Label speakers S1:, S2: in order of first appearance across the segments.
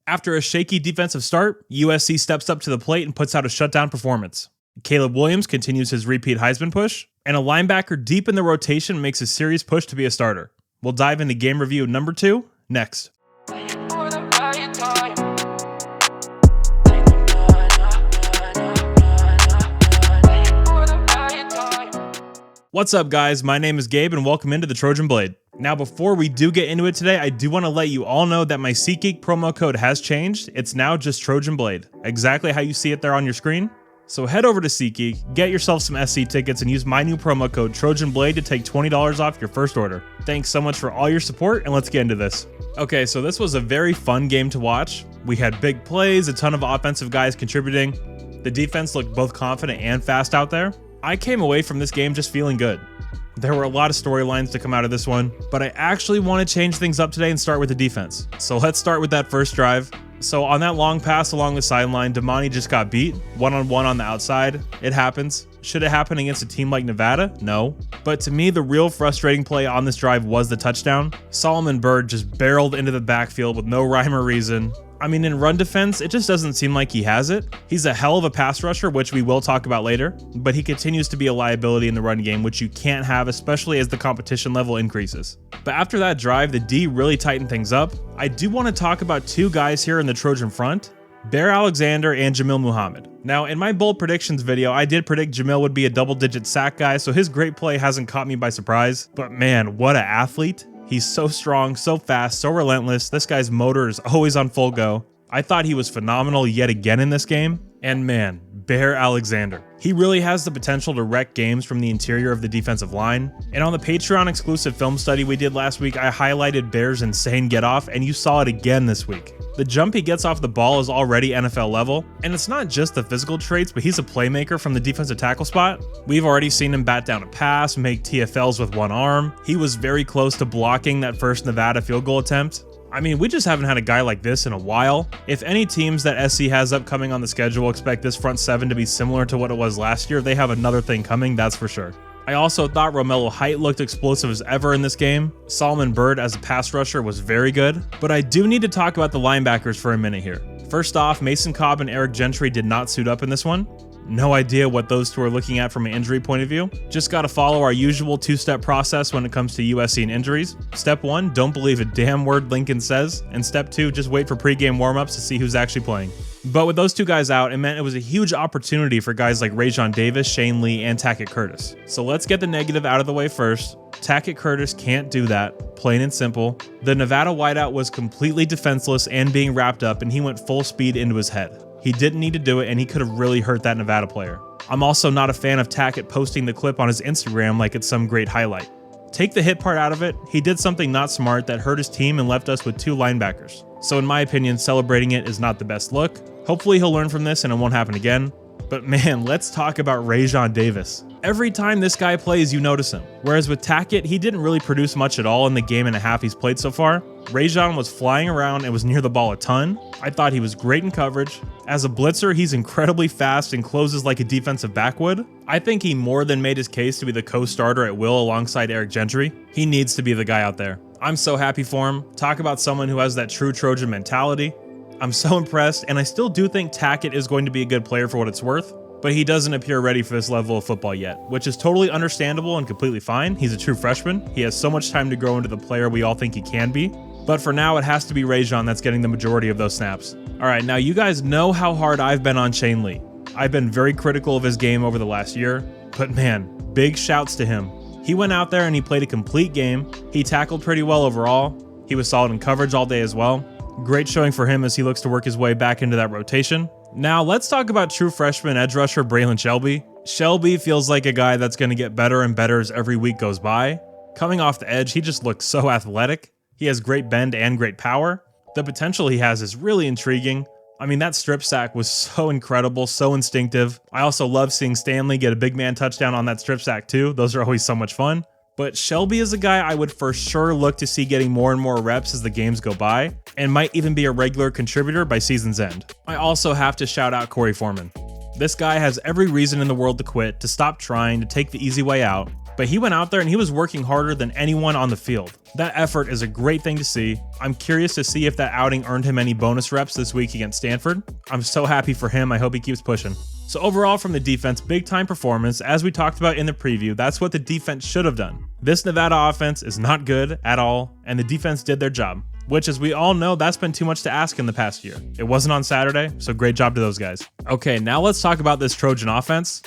S1: After a shaky defensive start, USC steps up to the plate and puts out a shutdown performance. Caleb Williams continues his repeat Heisman push, and a linebacker deep in the rotation makes a serious push to be a starter. We'll dive into game review number 2 next. What's up, guys? My name is Gabe and welcome into the Trojan Blade. Now, before we do get into it today, I do want to let you all know that my SeatGeek promo code has changed. It's now just Trojan Blade, exactly how you see it there on your screen. So head over to SeatGeek, get yourself some SC tickets, and use my new promo code Trojan Blade to take $20 off your first order. Thanks so much for all your support, and let's get into this. Okay, so this was a very fun game to watch. We had big plays, a ton of offensive guys contributing. The defense looked both confident and fast out there. I came away from this game just feeling good. There were a lot of storylines to come out of this one, but I actually want to change things up today and start with the defense. So let's start with that first drive. So on that long pass along the sideline, Damani just got beat, one-on-one on the outside. It happens. Should it happen against a team like Nevada? No. But to me, the real frustrating play on this drive was the touchdown. Solomon Byrd just barreled into the backfield with no rhyme or reason. I mean, in run defense, it just doesn't seem like he has it. He's a hell of a pass rusher, which we will talk about later, but he continues to be a liability in the run game, which you can't have, especially as the competition level increases. But after that drive, the D really tightened things up. I do want to talk about two guys here in the Trojan front, Bear Alexander and Jamil Muhammad. Now, in my bold predictions video, I did predict Jamil would be a double-digit sack guy, so his great play hasn't caught me by surprise. But man, what an athlete. He's so strong, so fast, so relentless. This guy's motor is always on full go. I thought he was phenomenal yet again in this game. And man, Bear Alexander. He really has the potential to wreck games from the interior of the defensive line. And on the Patreon exclusive film study we did last week, I highlighted Bear's insane get off, and you saw it again this week. The jump he gets off the ball is already NFL level, and it's not just the physical traits, but he's a playmaker from the defensive tackle spot. We've already seen him bat down a pass, make TFLs with one arm. He was very close to blocking that first Nevada field goal attempt. I mean, we just haven't had a guy like this in a while. If any teams that SC has upcoming on the schedule expect this front seven to be similar to what it was last year, they have another thing coming, that's for sure. I also thought Romello Height looked explosive as ever in this game. Solomon Byrd as a pass rusher was very good, but I do need to talk about the linebackers for a minute here. First off, Mason Cobb and Eric Gentry did not suit up in this one. No idea what those two are looking at from an injury point of view. Just gotta follow our usual two-step process when it comes to USC and injuries. Step 1, don't believe a damn word Lincoln says. And step 2, just wait for pregame warmups to see who's actually playing. But with those two guys out, it meant it was a huge opportunity for guys like Rajon Davis, Shane Lee, and Tackett Curtis. So let's get the negative out of the way first. Tackett Curtis can't do that, plain and simple. The Nevada wideout was completely defenseless and being wrapped up, and he went full speed into his head. He didn't need to do it, and he could have really hurt that Nevada player. I'm also not a fan of Tackett posting the clip on his Instagram like it's some great highlight. Take the hit part out of it, he did something not smart that hurt his team and left us with two linebackers. So in my opinion, celebrating it is not the best look. Hopefully he'll learn from this and it won't happen again. But man, let's talk about Rajon Davis. Every time this guy plays, you notice him. Whereas with Tackett, he didn't really produce much at all in the game and a half he's played so far. Rajon was flying around and was near the ball a ton. I thought he was great in coverage. As a blitzer, he's incredibly fast and closes like a defensive back would. I think he more than made his case to be the co-starter at will alongside Eric Gentry. He needs to be the guy out there. I'm so happy for him. Talk about someone who has that true Trojan mentality. I'm so impressed, and I still do think Tackett is going to be a good player for what it's worth, but he doesn't appear ready for this level of football yet, which is totally understandable and completely fine. He's a true freshman. He has so much time to grow into the player we all think he can be. But for now, it has to be Rajon that's getting the majority of those snaps. All right, now you guys know how hard I've been on Shane Lee. I've been very critical of his game over the last year, but man, big shouts to him. He went out there and he played a complete game. He tackled pretty well overall. He was solid in coverage all day as well. Great showing for him as he looks to work his way back into that rotation. Now let's talk about true freshman edge rusher Braylon Shelby. Shelby feels like a guy that's going to get better and better as every week goes by. Coming off the edge, he just looks so athletic. He has great bend and great power. The potential he has is really intriguing. I mean, that strip sack was so incredible, so instinctive. I also love seeing Stanley get a big man touchdown on that strip sack too. Those are always so much fun. But Shelby is a guy I would for sure look to see getting more and more reps as the games go by, and might even be a regular contributor by season's end. I also have to shout out Corey Foreman. This guy has every reason in the world to quit, to stop trying, to take the easy way out. but he went out there and he was working harder than anyone on the field. That effort is a great thing to see. I'm curious to see if that outing earned him any bonus reps this week against Stanford. I'm so happy for him. I hope he keeps pushing. So overall from the defense, big time performance. As we talked about in the preview, that's what the defense should have done. This Nevada offense is not good at all, and the defense did their job, which, as we all know, that's been too much to ask in the past year. It wasn't on Saturday, so great job to those guys. Okay, now let's talk about this Trojan offense.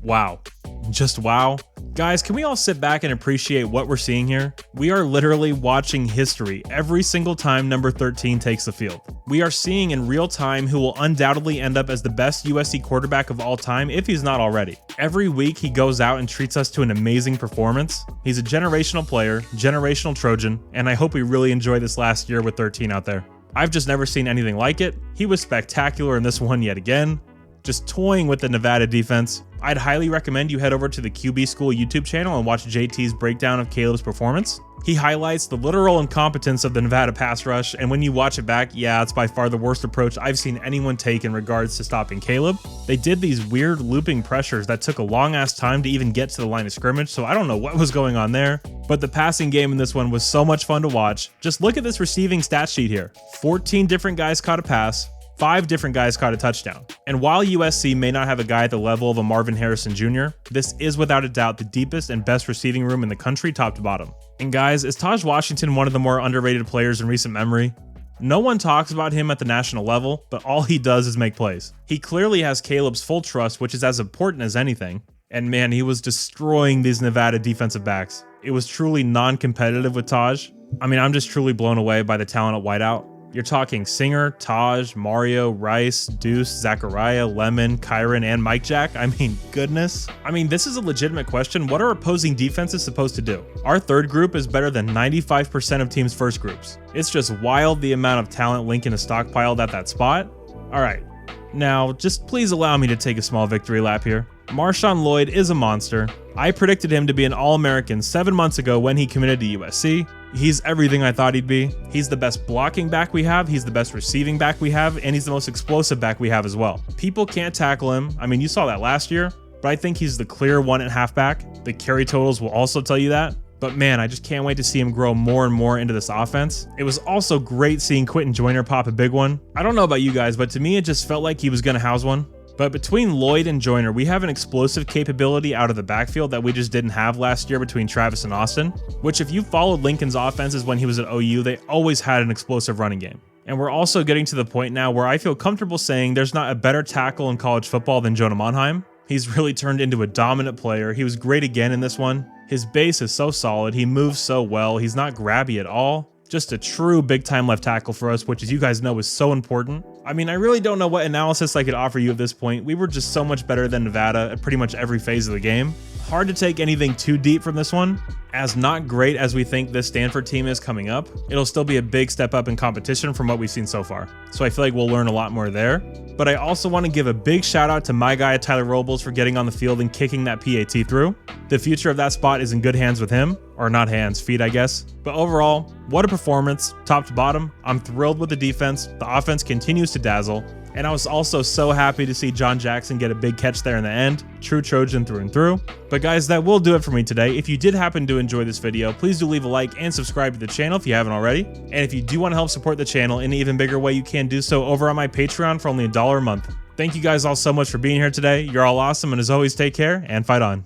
S1: Wow. Just wow. Guys, can we all sit back and appreciate what we're seeing here? We are literally watching history every single time number 13 takes the field. We are seeing in real time who will undoubtedly end up as the best USC quarterback of all time if he's not already. Every week he goes out and treats us to an amazing performance. He's a generational player, generational Trojan, and I hope we really enjoy this last year with 13 out there. I've just never seen anything like it. He was spectacular in this one yet again, just toying with the Nevada defense. I'd highly recommend you head over to the QB School YouTube channel and watch JT's breakdown of Caleb's performance. He highlights the literal incompetence of the Nevada pass rush, and when you watch it back, yeah, it's by far the worst approach I've seen anyone take in regards to stopping Caleb. They did these weird looping pressures that took a long ass time to even get to the line of scrimmage, so I don't know what was going on there. But the passing game in this one was so much fun to watch. Just look at this receiving stat sheet here. 14 different guys caught a pass, 5 different guys caught a touchdown. And while USC may not have a guy at the level of a Marvin Harrison Jr., this is without a doubt the deepest and best receiving room in the country top to bottom. And guys, is Taj Washington one of the more underrated players in recent memory? No one talks about him at the national level, but all he does is make plays. He clearly has Caleb's full trust, which is as important as anything. And man, he was destroying these Nevada defensive backs. It was truly non-competitive with Taj. I mean, I'm just truly blown away by the talent at wideout. You're talking Singer, Taj, Mario, Rice, Deuce, Zachariah, Lemon, Kyron, and Mike Jack. I mean, goodness. I mean, this is a legitimate question. What are opposing defenses supposed to do? Our third group is better than 95% of teams' first groups. It's just wild the amount of talent Lincoln has stockpiled at that spot. All right, now just please allow me to take a small victory lap here. Marshawn Lloyd is a monster. I predicted him to be an All-American 7 months ago when he committed to USC. He's everything I thought he'd be. He's the best blocking back we have, he's the best receiving back we have, and he's the most explosive back we have as well. People can't tackle him. I mean, you saw that last year, but I think he's the clear 1 at halfback. The carry totals will also tell you that. But man, I just can't wait to see him grow more and more into this offense. It was also great seeing Quentin Joyner pop a big one. I don't know about you guys, but to me, it just felt like he was gonna house one. But between Lloyd and Joyner, we have an explosive capability out of the backfield that we just didn't have last year between Travis and Austin, which if you followed Lincoln's offenses when he was at OU, they always had an explosive running game. And we're also getting to the point now where I feel comfortable saying there's not a better tackle in college football than Jonah Monheim. He's really turned into a dominant player. He was great again in this one. His base is so solid. He moves so well. He's not grabby at all. Just a true big-time left tackle for us, which, as you guys know, is so important. I mean, I really don't know what analysis I could offer you at this point. We were just so much better than Nevada at pretty much every phase of the game. Hard to take anything too deep from this one. As not great as we think this Stanford team is coming up, it'll still be a big step up in competition from what we've seen so far. So I feel like we'll learn a lot more there. But I also want to give a big shout out to my guy Tyler Robles for getting on the field and kicking that PAT through. The future of that spot is in good hands with him, or not hands, feet I guess. But overall, what a performance, top to bottom. I'm thrilled with the defense. The offense continues to dazzle. And I was also so happy to see John Jackson get a big catch there in the end. True Trojan through and through. But guys, that will do it for me today. If you did happen to enjoy this video, please do leave a like and subscribe to the channel if you haven't already. And if you do want to help support the channel in an even bigger way, you can do so over on my Patreon for only $1 a month. Thank you guys all so much for being here today. You're all awesome, and as always, take care and fight on.